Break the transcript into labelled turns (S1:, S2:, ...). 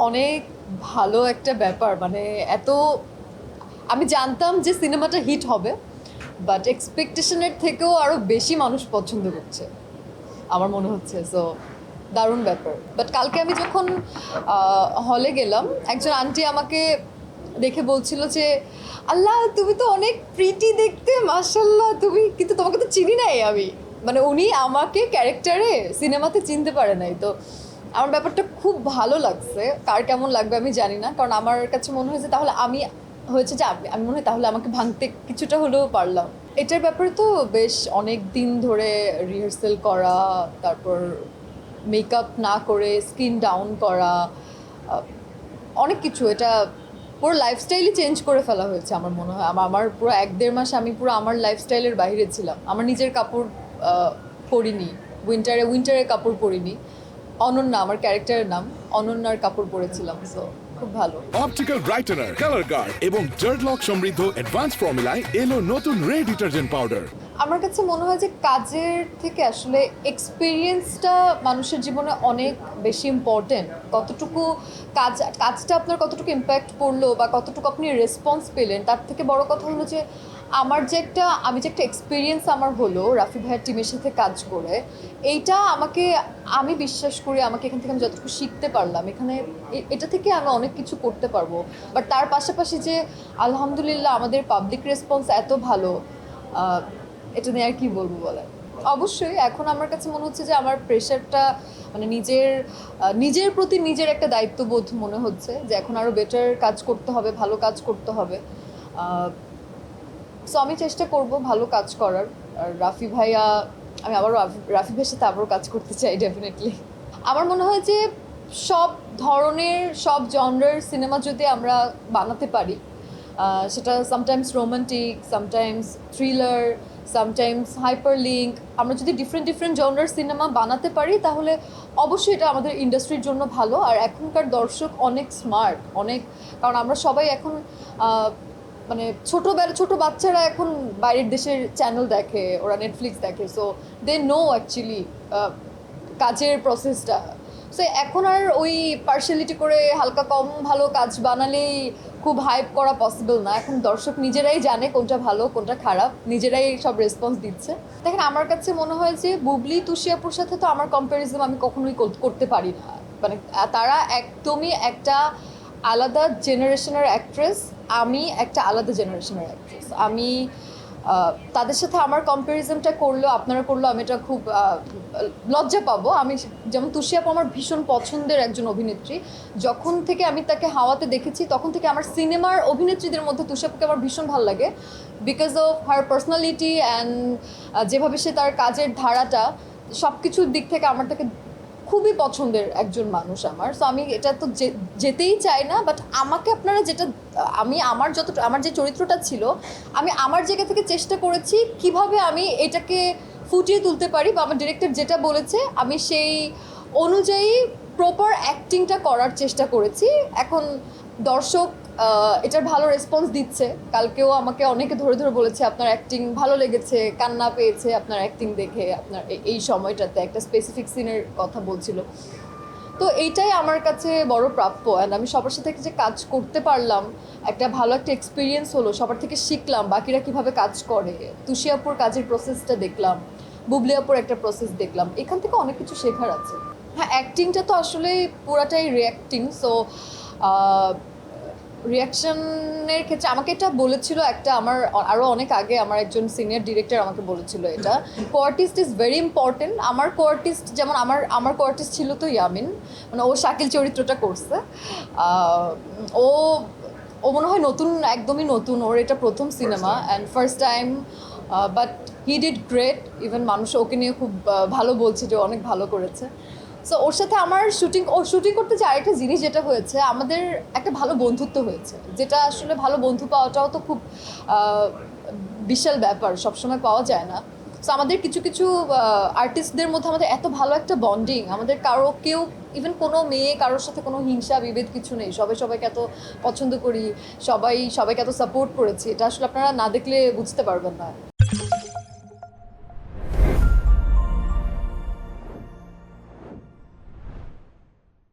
S1: অনেক ভালো একটা ব্যাপার, মানে এত আমি জানতাম যে সিনেমাটা হিট হবে, বাট এক্সপেকটেশনের থেকেও আরও বেশি মানুষ পছন্দ করছে আমার মনে হচ্ছে। সো দারুণ ব্যাপার। বাট কালকে আমি যখন হলে গেলাম, একজন আন্টি আমাকে দেখে বলছিল যে আল্লাহ তুমি তো অনেক প্রিটি দেখতে, মাশাল্লাহ তুমি, কিন্তু তোমাকে তো চিনি নাই আমি। মানে উনি আমাকে ক্যারেক্টারে সিনেমাতে চিনতে পারে নাই। তো আমার ব্যাপারটা খুব ভালো লাগছে। কার কেমন লাগবে আমি জানি না, কারণ আমার কাছে মনে হয়েছে তাহলে আমি হয়েছে যে আমি মনে হয় তাহলে আমাকে ভাঙতে কিছুটা হলেও পারলাম। এটার ব্যাপারে তো বেশ অনেক দিন ধরে রিহার্সেল করা, তারপর মেকআপ না করে স্কিন ডাউন করা, অনেক কিছু। এটা পুরো লাইফস্টাইলই চেঞ্জ করে ফেলা হয়েছে আমার মনে হয়। আমার পুরো 1-1.5 মাস আমি পুরো আমার লাইফস্টাইলের বাইরে ছিলাম। আমার নিজের কাপড় পরিনি, উইন্টারের কাপড় পরিনি। অনন্যা আমার ক্যারেক্টারের নাম, অনন্যার কাপড় পরেছিলাম। সো খুব ভালো।
S2: অপটিক্যাল ব্রাইটেনার, কালার গার্ড এবং জার্ড লক সমৃদ্ধ অ্যাডভান্স ফর্মুলায় এলো নতুন রে ডিটারজেন্ট পাউডার।
S1: আমার কাছে মনে হয় যে কাজের থেকে আসলে এক্সপিরিয়েন্সটা মানুষের জীবনে অনেক বেশি ইম্পর্টেন্ট। কতটুকু কাজটা আপনার কতটুকু ইম্প্যাক্ট পড়লো বা কতটুকু আপনি রেসপন্স পেলেন, তার থেকে বড় কথা হলো যে আমি যে একটা এক্সপিরিয়েন্স আমার হলো রাফি ভাইয়ের টিমের সাথে কাজ করে, এইটা আমি বিশ্বাস করি আমাকে এখান থেকে আমি যতটুকু শিখতে পারলাম, এখানে এটা থেকে আমি অনেক কিছু করতে পারবো। বাট তার পাশাপাশি যে আলহামদুলিল্লাহ আমাদের পাবলিক রেসপন্স এত ভালো, এটা নিয়ে আর কি বলবো বলে। অবশ্যই এখন আমার কাছে মনে হচ্ছে যে আমার প্রেশারটা, মানে নিজের প্রতি নিজের একটা দায়িত্ববোধ মনে হচ্ছে যে এখন আরও বেটার কাজ করতে হবে, ভালো কাজ করতে হবে। সো আমি চেষ্টা করব ভালো কাজ করার। আর রাফি ভাইয়া, আমি আবারও রাফি ভাইয়ের সাথে আবারও কাজ করতে চাই ডেফিনেটলি। আমার মনে হয় যে সব ধরনের সব জনরার সিনেমা যদি আমরা বানাতে পারি, সেটা sometimes romantic, sometimes thriller, sometimes hyper link, আমরা যদি ডিফারেন্ট জনরার সিনেমা বানাতে পারি তাহলে অবশ্যই এটা আমাদের ইন্ডাস্ট্রির জন্য ভালো। আর এখনকার দর্শক অনেক স্মার্ট, কারণ আমরা সবাই এখন মানে ছোট বাচ্চারা এখন বাইরের দেশের চ্যানেল দেখে, ওরা নেটফ্লিক্স দেখে। সো দে নো অ্যাকচুয়ালি কাজের প্রসেসটা। সো এখন আর ওই পার্শিয়ালিটি করে হালকা কম ভালো কাজ বানালেই খুব হাইপ করা পসিবল না। এখন দর্শক নিজেরাই জানে কোনটা ভালো কোনটা খারাপ, নিজেরাই সব রেসপন্স দিচ্ছে। দেখেন আমার কাছে মনে হয় যে বুবলি তুষিয়াপুর সাথে তো আমার কম্প্যারিজন আমি কখনোই করতে পারি না। মানে তারা একদমই একটা আলাদা জেনারেশনের অ্যাক্ট্রেস, আমি একটা আলাদা জেনারেশনের অ্যাক্ট্রেস। আমি তাদের সাথে আমার কম্প্যারিজনটা আপনারা করলেও আমি এটা খুব লজ্জা পাবো। আমি যেমন তুষি আপু আমার ভীষণ পছন্দের একজন অভিনেত্রী। যখন থেকে আমি তাকে হাওয়াতে দেখেছি তখন থেকে আমার সিনেমার অভিনেত্রীদের মধ্যে তুষি আপুকে আমার ভীষণ ভালো লাগে, because of her personality and যেভাবে সে তার কাজের ধারাটা, সব কিছুর দিক থেকে আমার তাকে খুবই পছন্দের একজন মানুষ আমার। সো আমি এটা তো যেতেই চাই না, বাট আমাকে আপনারা যেটা, আমার যে চরিত্রটা ছিল, আমি আমার জায়গা থেকে চেষ্টা করেছি কিভাবে আমি এটাকে ফুটিয়ে তুলতে পারি, বা আমার ডিরেক্টর যেটা বলেছে আমি সেই অনুযায়ী প্রপার অ্যাক্টিংটা করার চেষ্টা করেছি। এখন দর্শক এটার ভালো রেসপন্স দিচ্ছে। কালকেও আমাকে অনেকে ধরে বলেছে আপনার অ্যাক্টিং ভালো লেগেছে, কান্না পেয়েছে আপনার অ্যাক্টিং দেখে, আপনার এই সময়টাতে একটা স্পেসিফিক সিনের কথা বলছিল। তো এইটাই আমার কাছে বড় প্রাপ্য। অ্যান্ড আমি সবার সাথে যে কাজ করতে পারলাম, একটা ভালো একটা এক্সপিরিয়েন্স হলো, সবার থেকে শিখলাম বাকিরা কিভাবে কাজ করে, তুষি আপুর কাজের প্রসেসটা দেখলাম, বুবলি আপুর একটা প্রসেস দেখলাম, এখান থেকে অনেক কিছু শেখার আছে। হ্যাঁ, অ্যাক্টিংটা তো আসলে পুরাটাই রিঅ্যাক্টিং। সো রিয়াকশনের ক্ষেত্রে আমাকে এটা বলেছিল আমার আরও অনেক আগে আমার একজন সিনিয়র ডিরেক্টর আমাকে বলেছিল, এটা কোআর্টিস্ট ইজ ভেরি ইম্পর্টেন্ট। আমার কোআর্টিস্ট যেমন আমার কোআর্টিস্ট ছিল তো ইয়ামিন, মানে ও শাকিল চরিত্রটা করছে। ও ও মনে হয় একদমই নতুন, ওর এটা প্রথম cinema and first time, but he did great. Even মানুষ ওকে নিয়ে খুব ভালো বলছে যে অনেক ভালো করেছে। সো ওর সাথে আমার শুটিং করতে যে আরেকটা জিনিস যেটা হয়েছে, আমাদের একটা ভালো বন্ধুত্ব হয়েছে, যেটা আসলে ভালো বন্ধু পাওয়াটাও তো খুব বিশাল ব্যাপার, সবসময় পাওয়া যায় না। সো আমাদের কিছু আর্টিস্টদের মধ্যে আমাদের এত ভালো একটা বন্ডিং, আমাদের কেউ ইভেন কোনো মেয়ে কারোর সাথে কোনো হিংসা বিভেদ কিছু নেই, সবাইকে এত পছন্দ করি, সবাইকে এত সাপোর্ট করেছি, এটা আসলে আপনারা না দেখলে বুঝতে পারবেন না।